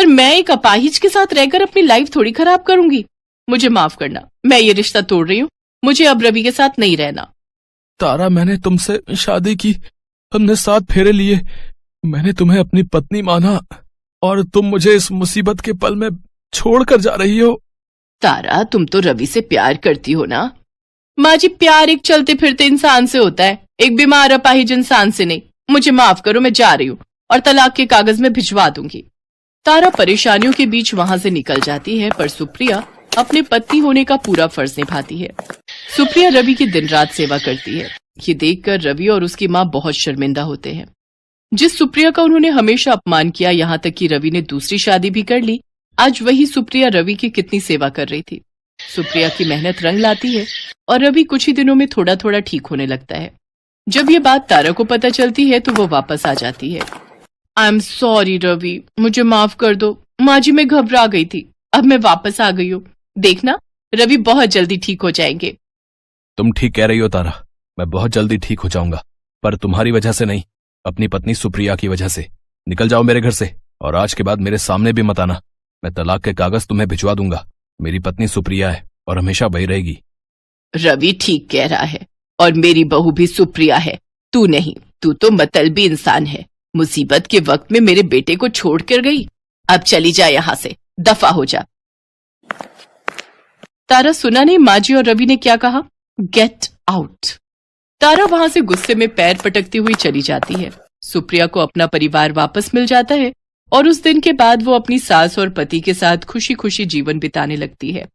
पर मैं एक अपाहिज के साथ रहकर अपनी लाइफ थोड़ी खराब करूंगी। मुझे माफ करना, मैं ये रिश्ता तोड़ रही हूँ। मुझे अब रवि के साथ नहीं रहना। तारा, मैंने तुमसे शादी की, हमने 7 फेरे लिए, मैंने तुम्हें अपनी पत्नी माना और तुम मुझे इस मुसीबत के पल में छोड़कर जा रही हो। तारा, तुम तो रवि से प्यार करती हो ना? माँ जी, प्यार एक चलते फिरते इंसान से होता है, एक बीमार अपाहिज इंसान से नहीं। मुझे माफ करो, मैं जा रही हूँ और तलाक के कागज में भिजवा दूंगी। तारा परेशानियों के बीच वहां से निकल जाती है, पर सुप्रिया अपने पत्नी होने का पूरा फर्ज निभाती है। सुप्रिया रवि की दिन रात सेवा करती है। ये देखकर रवि और उसकी माँ बहुत शर्मिंदा होते हैं। जिस सुप्रिया का उन्होंने हमेशा अपमान किया, यहाँ तक कि रवि ने दूसरी शादी भी कर ली, आज वही सुप्रिया रवि की कितनी सेवा कर रही थी। सुप्रिया की मेहनत रंग लाती है और रवि कुछ ही दिनों में थोड़ा थोड़ा ठीक होने लगता है। जब ये बात तारा को पता चलती है तो वो वापस आ जाती है। आई एम सॉरी रवि, मुझे माफ कर दो। माँ जी, मैं घबरा गई थी, अब मैं वापस आ गई हूँ। देखना, रवि बहुत जल्दी ठीक हो जाएंगे। तुम ठीक कह रही हो तारा, मैं बहुत जल्दी ठीक हो जाऊंगा, पर तुम्हारी वजह से नहीं, अपनी पत्नी सुप्रिया की वजह से। निकल जाओ मेरे घर से और आज के बाद मेरे सामने भी मत आना। मैं तलाक के कागज तुम्हें भिजवा दूंगा। मेरी पत्नी सुप्रिया है और हमेशा वही रहेगी। रवि ठीक कह रहा है और मेरी बहू भी सुप्रिया है, तू नहीं। तू तो मतलबी इंसान है। मुसीबत के वक्त में मेरे बेटे को छोड़ कर गई। अब चली जा यहाँ से, दफा हो जा। तारा सुना नहीं माँ जी और रवि ने क्या कहा? Get out. तारा वहां से गुस्से में पैर पटकती हुई चली जाती है। सुप्रिया को अपना परिवार वापस मिल जाता है और उस दिन के बाद वो अपनी सास और पति के साथ खुशी खुशी जीवन बिताने लगती है।